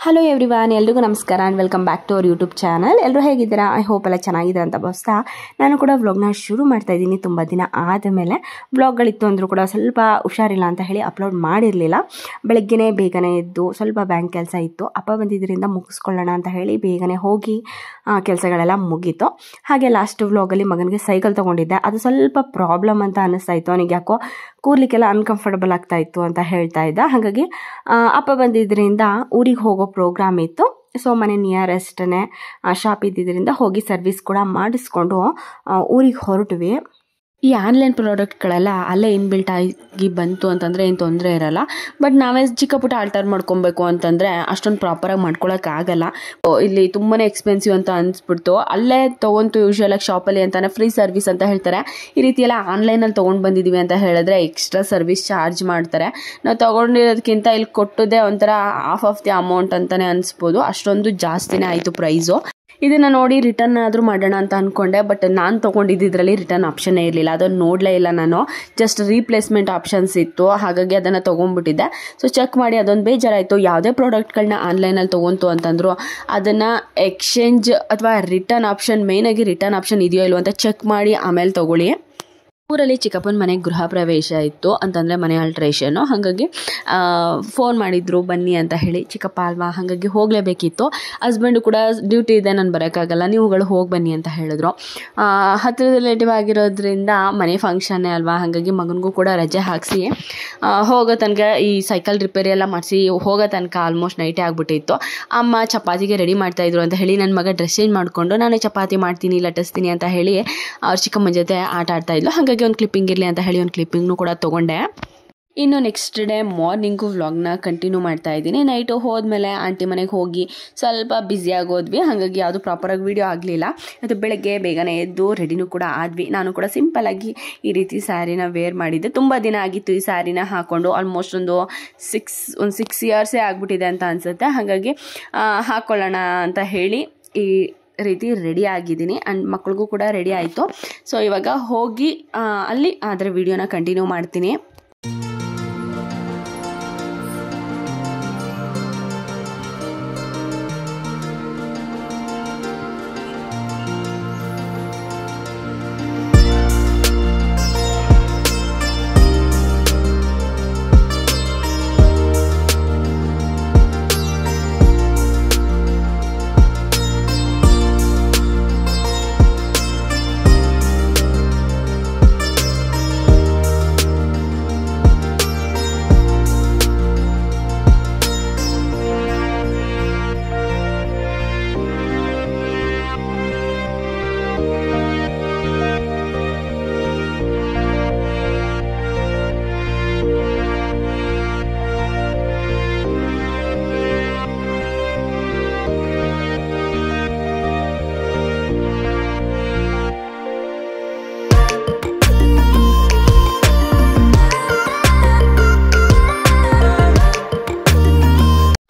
Hello everyone, ಎಲ್ರಿಗೂ ನಮಸ್ಕಾರ and welcome back to our YouTube channel. ಎಲ್ಲರೂ ಹೇಗಿದ್ದೀರಾ? ಐ ಹೋಪ್ ಎಲ್ಲ ಚೆನ್ನಾಗಿದೆ ಅಂತ ಭಾವಿಸ್ತಾ ನಾನು ಕೂಡ ವ್ಲಾಗ್ನ ಶುರು ಮಾಡ್ತಾ ಇದ್ದೀನಿ. ತುಂಬ ದಿನ ಆದಮೇಲೆ ವ್ಲಾಗ್ಗಳಿತ್ತು ಅಂದರೂ ಕೂಡ ಸ್ವಲ್ಪ ಹುಷಾರಿಲ್ಲ ಅಂತ ಹೇಳಿ ಅಪ್ಲೋಡ್ ಮಾಡಿರಲಿಲ್ಲ. ಬೆಳಗ್ಗೆನೇ ಬೇಗನೆ ಎದ್ದು ಸ್ವಲ್ಪ ಬ್ಯಾಂಕ್ ಕೆಲಸ ಇತ್ತು, ಅಪ್ಪ ಬಂದಿದ್ದರಿಂದ ಮುಗಿಸ್ಕೊಳ್ಳೋಣ ಅಂತ ಹೇಳಿ ಬೇಗನೆ ಹೋಗಿ ಕೆಲಸಗಳೆಲ್ಲ ಮುಗೀತು. ಹಾಗೆ ಲಾಸ್ಟ್ ವ್ಲಾಗಲ್ಲಿ ಮಗನಿಗೆ ಸೈಕಲ್ ತೊಗೊಂಡಿದ್ದೆ, ಅದು ಸ್ವಲ್ಪ ಪ್ರಾಬ್ಲಮ್ ಅಂತ ಅನ್ನಿಸ್ತಾ ಇತ್ತು. ಅವನಿಗೆ ಯಾಕೋ ಕೂರ್ಲಿಕ್ಕೆಲ್ಲ ಅನ್ಕಂಫರ್ಟಬಲ್ ಆಗ್ತಾ ಇತ್ತು ಅಂತ ಹೇಳ್ತಾ ಇದ್ದ. ಹಾಗಾಗಿ ಅಪ್ಪ ಬಂದಿದ್ದರಿಂದ ಊರಿಗೆ ಹೋಗೋ ಪ್ರೋಗ್ರಾಮ್ ಇತ್ತು. ಸೊ ಮನೆ ನಿಯರೆಸ್ಟೇ ಶಾಪ್ ಇದ್ದಿದ್ದರಿಂದ ಹೋಗಿ ಸರ್ವಿಸ್ ಕೂಡ ಮಾಡಿಸ್ಕೊಂಡು ಊರಿಗೆ ಹೊರಟ್ವಿ. ಈ ಆನ್ಲೈನ್ ಪ್ರಾಡಕ್ಟ್ಗಳೆಲ್ಲ ಅಲ್ಲೇ ಇನ್ಬಿಲ್ಟ್ ಆಗಿ ಬಂತು ಅಂತಂದರೆ ಏನು ತೊಂದರೆ ಇರೋಲ್ಲ. ಬಟ್ ನಾವೇ ಚಿಕ್ಕ ಪುಟ್ಟ ಆಲ್ಟರ್ ಮಾಡ್ಕೊಬೇಕು ಅಂತಂದರೆ ಅಷ್ಟೊಂದು ಪ್ರಾಪರಾಗಿ ಮಾಡ್ಕೊಳಕ್ಕಾಗಲ್ಲ. ಇಲ್ಲಿ ತುಂಬಾ ಎಕ್ಸ್ಪೆನ್ಸಿವ್ ಅಂತ ಅನಿಸ್ಬಿಡ್ತು. ಅಲ್ಲೇ ತೊಗೊಂತು ಯೂಶ್ವಲಾಗಿ ಶಾಪಲ್ಲಿ ಅಂತಾನೆ ಫ್ರೀ ಸರ್ವಿಸ್ ಅಂತ ಹೇಳ್ತಾರೆ. ಈ ರೀತಿ ಎಲ್ಲ ಆನ್ಲೈನಲ್ಲಿ ತೊಗೊಂಡು ಬಂದಿದ್ದೀವಿ ಅಂತ ಹೇಳಿದ್ರೆ ಎಕ್ಸ್ಟ್ರಾ ಸರ್ವಿಸ್ ಚಾರ್ಜ್ ಮಾಡ್ತಾರೆ. ನಾವು ತೊಗೊಂಡಿರೋದಕ್ಕಿಂತ ಇಲ್ಲಿ ಕೊಟ್ಟದೇ ಒಂಥರ ಹಾಫ್ ಆಫ್ ದಿ ಅಮೌಂಟ್ ಅಂತಲೇ ಅನಿಸ್ಬೋದು. ಅಷ್ಟೊಂದು ಜಾಸ್ತಿನೇ ಆಯಿತು ಪ್ರೈಸು. ಇದನ್ನು ನೋಡಿ ರಿಟರ್ನ್ ಆದರೂ ಮಾಡೋಣ ಅಂತ ಅಂದ್ಕೊಂಡೆ, ಬಟ್ ನಾನು ತೊಗೊಂಡಿದ್ರಲ್ಲಿ ರಿಟರ್ನ್ ಆಪ್ಷನ್ನೇ ಇರಲಿಲ್ಲ. ಅದನ್ನು ನೋಡಲೇ ಇಲ್ಲ ನಾನು. ಜಸ್ಟ್ ರೀಪ್ಲೇಸ್ಮೆಂಟ್ ಆಪ್ಷನ್ಸ್ ಇತ್ತು, ಹಾಗಾಗಿ ಅದನ್ನು ತೊಗೊಂಡ್ಬಿಟ್ಟಿದ್ದೆ. ಸೊ ಚೆಕ್ ಮಾಡಿ ಅದೊಂದು ಬೇಜಾರಾಯಿತು. ಯಾವುದೇ ಪ್ರಾಡಕ್ಟ್ಗಳನ್ನ ಆನ್ಲೈನಲ್ಲಿ ತೊಗೊಂತು ಅಂತಂದರು ಅದನ್ನು ಎಕ್ಸ್ಚೇಂಜ್ ಅಥವಾ ರಿಟರ್ನ್ ಆಪ್ಷನ್, ಮೇಯ್ನಾಗಿ ರಿಟರ್ನ್ ಆಪ್ಷನ್ ಇದೆಯೋ ಇಲ್ವೋ ಅಂತ ಚೆಕ್ ಮಾಡಿ ಆಮೇಲೆ ತೊಗೊಳ್ಳಿ. ಊರಲ್ಲಿ ಚಿಕ್ಕಪ್ಪನ ಮನೆ ಗೃಹ ಪ್ರವೇಶ ಇತ್ತು ಅಂತಂದರೆ ಮನೆ ಆಲ್ಟ್ರೇಷನ್ನು. ಹಾಗಾಗಿ ಫೋನ್ ಮಾಡಿದ್ರು ಬನ್ನಿ ಅಂತ ಹೇಳಿ. ಚಿಕ್ಕಪ್ಪ ಅಲ್ವಾ, ಹಾಗಾಗಿ ಹೋಗಲೇಬೇಕಿತ್ತು. ಹಸ್ಬೆಂಡು ಕೂಡ ಡ್ಯೂಟಿ ಇದೆ, ನಾನು ಬರೋಕ್ಕಾಗಲ್ಲ, ನೀವುಗಳು ಹೋಗಿ ಬನ್ನಿ ಅಂತ ಹೇಳಿದ್ರು. ಹತ್ತಿರದ ರಿಲೇಟಿವ್ ಆಗಿರೋದ್ರಿಂದ ಮನೆ ಫಂಕ್ಷನ್ನೇ ಅಲ್ವಾ, ಹಾಗಾಗಿ ಮಗನಿಗೂ ಕೂಡ ರಜೆ ಹಾಕಿಸಿ ಹೋಗೋ ತನಕ ಈ ಸೈಕಲ್ ರಿಪೇರಿ ಎಲ್ಲ ಮಾಡಿಸಿ ಹೋಗೋ ತನಕ ಆಲ್ಮೋಸ್ಟ್ ನೈಟೇ ಆಗಿಬಿಟ್ಟಿತ್ತು. ಅಮ್ಮ ಚಪಾತಿಗೆ ರೆಡಿ ಮಾಡ್ತಾಯಿದ್ರು ಅಂತ ಹೇಳಿ ನನ್ನ ಮಗ ಡ್ರೆಸ್ ಚೇಂಜ್ ಮಾಡಿಕೊಂಡು ನಾನೇ ಚಪಾತಿ ಮಾಡ್ತೀನಿ ಲಟ್ಟಿಸ್ತೀನಿ ಅಂತ ಹೇಳಿ ಅವ್ರ ಚಿಕ್ಕಮ್ಮನ ಜೊತೆ ಆಟ ಆಡ್ತಾಯಿದ್ಲು. ಹಾಗಾಗಿ ಒಂದು ಕ್ಲಿಪ್ಪಿಂಗ್ ಇರಲಿ ಅಂತ ಹೇಳಿ ಒಂದು ಕ್ಲಿಪ್ಪಿಂಗ್ನು ಕೂಡ ತೊಗೊಂಡೆ. ಇನ್ನು ನೆಕ್ಸ್ಟ್ ಡೇ ಮಾರ್ನಿಂಗು ವ್ಲಾಗ್ನ ಕಂಟಿನ್ಯೂ ಮಾಡ್ತಾ ಇದ್ದೀನಿ. ನೈಟು ಹೋದ್ಮೇಲೆ ಆಂಟಿ ಮನೆಗೆ ಹೋಗಿ ಸ್ವಲ್ಪ ಬ್ಯುಸಿಯಾಗೋದ್ವಿ, ಹಾಗಾಗಿ ಯಾವುದು ಪ್ರಾಪರಾಗಿ ವೀಡಿಯೋ ಆಗಲಿಲ್ಲ. ಅದು ಬೆಳಗ್ಗೆ ಬೇಗನೆ ಎದ್ದು ರೆಡಿನೂ ಕೂಡ ಆದ್ವಿ. ನಾನು ಕೂಡ ಸಿಂಪಲ್ಲಾಗಿ ಈ ರೀತಿ ಸ್ಯಾರಿನ ವೇರ್ ಮಾಡಿದ್ದೆ. ತುಂಬ ದಿನ ಆಗಿತ್ತು ಈ ಸ್ಯಾರಿನ ಹಾಕ್ಕೊಂಡು, ಆಲ್ಮೋಸ್ಟ್ ಒಂದು 6 ಇಯರ್ಸೇ ಆಗಿಬಿಟ್ಟಿದೆ ಅಂತ ಅನಿಸುತ್ತೆ. ಹಾಗಾಗಿ ಹಾಕ್ಕೊಳ್ಳೋಣ ಅಂತ ಹೇಳಿ ಈ ರೀತಿ ರೆಡಿ ಆಗಿದ್ದೀನಿ. ಆ್ಯಂಡ್ ಮಕ್ಳಿಗೂ ಕೂಡ ರೆಡಿ ಆಯಿತು. ಸೊ ಇವಾಗ ಹೋಗಿ ಅಲ್ಲಿ ಅದರ ವಿಡಿಯೋನ ಕಂಟಿನ್ಯೂ ಮಾಡ್ತೀನಿ.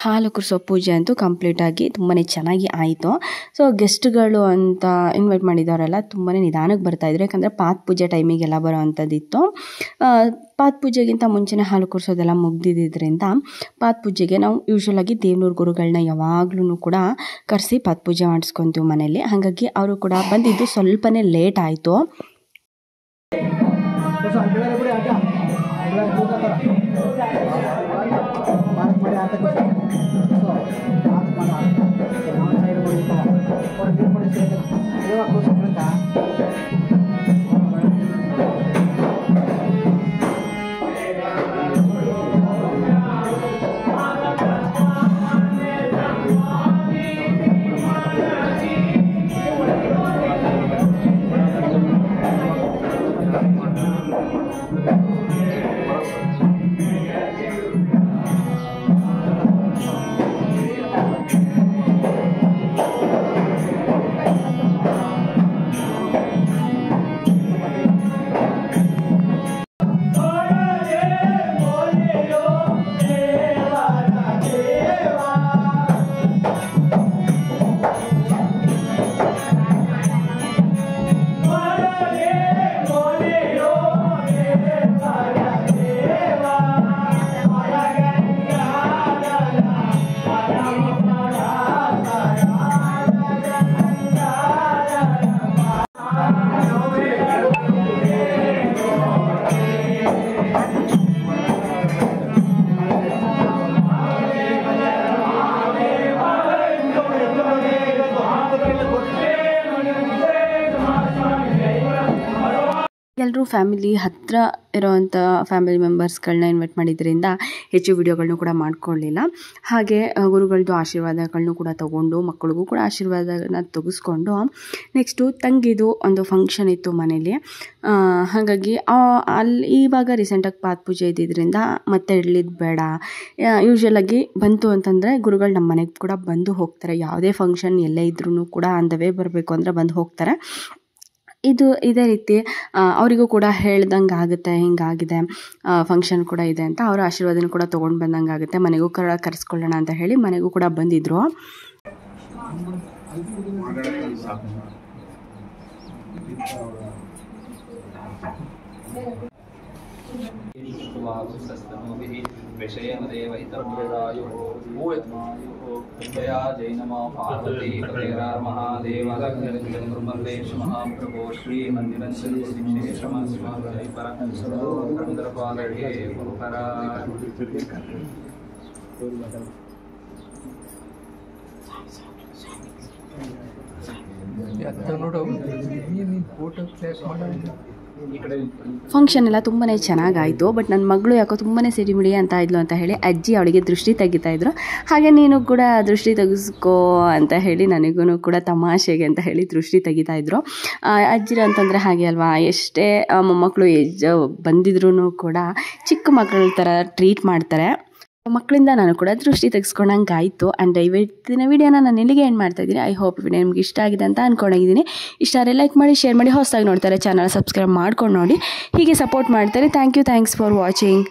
ಹಾಲು ಕುರ್ಸೋ ಪೂಜೆ ಅಂತೂ ಕಂಪ್ಲೀಟಾಗಿ ತುಂಬಾ ಚೆನ್ನಾಗಿ ಆಯಿತು. ಸೊ ಗೆಸ್ಟ್ಗಳು ಅಂತ ಇನ್ವೈಟ್ ಮಾಡಿದವರೆಲ್ಲ ತುಂಬಾ ನಿಧಾನಕ್ಕೆ ಬರ್ತಾಯಿದ್ರು, ಯಾಕಂದರೆ ಪಾತ್ ಪೂಜೆ ಟೈಮಿಗೆಲ್ಲ ಬರೋ ಅಂಥದ್ದಿತ್ತು. ಪಾತ್ ಪೂಜೆಗಿಂತ ಮುಂಚೆನೇ ಹಾಲು ಕುರ್ಸೋದೆಲ್ಲ ಮುಗ್ದಿದ್ದರಿಂದ ಪಾತ್ ಪೂಜೆಗೆ ನಾವು ಯೂಶ್ವಲಾಗಿ ದೇವ್ನೂರು ಗುರುಗಳನ್ನ ಯಾವಾಗ್ಲೂ ಕೂಡ ಕರೆಸಿ ಪಾತ್ ಪೂಜೆ ಮಾಡಿಸ್ಕೊತೀವಿ ಮನೇಲಿ. ಹಾಗಾಗಿ ಅವರು ಕೂಡ ಬಂದಿದ್ದು ಸ್ವಲ್ಪನೇ ಲೇಟ್ ಆಯಿತು. ಎಲ್ಲರೂ ಫ್ಯಾಮಿಲಿ ಹತ್ತಿರ ಇರೋವಂಥ ಫ್ಯಾಮಿಲಿ ಮೆಂಬರ್ಸ್ಗಳನ್ನ ಇನ್ವೈಟ್ ಮಾಡಿದ್ರಿಂದ ಹೆಚ್ಚು ವಿಡಿಯೋಗಳನ್ನೂ ಕೂಡ ಮಾಡ್ಕೊಳ್ಳಿಲ್ಲ. ಹಾಗೆ ಗುರುಗಳದ್ದು ಆಶೀರ್ವಾದಗಳನ್ನೂ ಕೂಡ ತೊಗೊಂಡು ಮಕ್ಕಳಿಗೂ ಕೂಡ ಆಶೀರ್ವಾದನ ತೆಗೆಸ್ಕೊಂಡು ನೆಕ್ಸ್ಟು ತಂಗಿದು ಒಂದು ಫಂಕ್ಷನ್ ಇತ್ತು ಮನೇಲಿ. ಹಾಗಾಗಿ ಅಲ್ಲಿ ಇವಾಗ ರೀಸೆಂಟಾಗಿ ಪಾದ ಪೂಜೆ ಇದ್ದಿದ್ದರಿಂದ ಮತ್ತೆ ಇಡ್ಲಿದ್ದು ಬೇಡ. ಯೂಶ್ವಲಾಗಿ ಬಂತು ಅಂತಂದರೆ ಗುರುಗಳು ನಮ್ಮ ಮನೆಗೆ ಕೂಡ ಬಂದು ಹೋಗ್ತಾರೆ. ಯಾವುದೇ ಫಂಕ್ಷನ್ ಎಲ್ಲೇ ಇದ್ರೂ ಕೂಡ ಆನ್ ದ ವೇ ಬರಬೇಕು ಅಂದರೆ ಬಂದು ಹೋಗ್ತಾರೆ. ಇದೇ ರೀತಿ ಅವರಿಗೂ ಕೂಡ ಹೇಳ್ದಂಗೆ ಆಗುತ್ತೆ, ಹಿಂಗಾಗಿದೆ ಫಂಕ್ಷನ್ ಕೂಡ ಇದೆ ಅಂತ ಅವರ ಆಶೀರ್ವಾದನೂ ಕೂಡ ತೊಗೊಂಡು ಬಂದಂಗೆ ಆಗುತ್ತೆ. ಮನೆಗೂ ಕರೆಸ್ಕೊಳ್ಳೋಣ ಅಂತ ಹೇಳಿ ಮನೆಗೂ ಕೂಡ ಬಂದಿದ್ದರು. ಫಂಕ್ಷನ್ ಎಲ್ಲ ತುಂಬಾ ಚೆನ್ನಾಗಾಯಿತು. ಬಟ್ ನನ್ನ ಮಗಳು ಯಾಕೋ ತುಂಬಾ ಸಿಡಿಮಿಡಿ ಅಂತ ಇದ್ಲು ಅಂತ ಹೇಳಿ ಅಜ್ಜಿ ಅವಳಿಗೆ ದೃಷ್ಟಿ ತೆಗಿತಾಯಿದ್ರು. ಹಾಗೆ ನೀನು ಕೂಡ ದೃಷ್ಟಿ ತೆಗೆಸ್ಕೋ ಅಂತ ಹೇಳಿ ನನಗೂ ಕೂಡ ತಮಾಷೆಗೆ ಅಂತ ಹೇಳಿ ದೃಷ್ಟಿ ತೆಗಿತಾಯಿದ್ರು. ಅಜ್ಜಿರು ಅಂತಂದರೆ ಹಾಗೆ ಅಲ್ವಾ, ಎಷ್ಟೇ ಮೊಮ್ಮಕ್ಕಳು ಬಂದಿದ್ರೂ ಕೂಡ ಚಿಕ್ಕ ಮಕ್ಕಳ ಥರ ಟ್ರೀಟ್ ಮಾಡ್ತಾರೆ. ಮಕ್ಕಳಿಂದ ನಾನು ಕೂಡ ದೃಷ್ಟಿ ತೆಗೆಸ್ಕೊಂಡಂಗೆ ಆಯಿತು. ಆ್ಯಂಡ್ ಇವತ್ತಿನ ವಿಡಿಯೋನ ನಾನು ಇಲ್ಲಿಗೆ ಎಂಡ್ ಮಾಡ್ತಾ ಇದ್ದೀನಿ. ಐ ಹೋಪ್ ವಿಡಿಯೋ ನಿಮ್ಗೆ ಇಷ್ಟ ಆಗಿದೆ ಅಂತ ಅಂದ್ಕೊಂಡಿದ್ದೀನಿ. ಇಷ್ಟ ಆದರೆ ಲೈಕ್ ಮಾಡಿ, ಶೇರ್ ಮಾಡಿ, ಹೊಸದಾಗಿ ನೋಡ್ತಾರೆ ಚಾನಲ್ ಸಬ್ಸ್ಕ್ರೈಬ್ ಮಾಡ್ಕೊಂಡು ನೋಡಿ. ಹೀಗೆ ಸಪೋರ್ಟ್ ಮಾಡ್ತಾರೆ. Thanks for watching.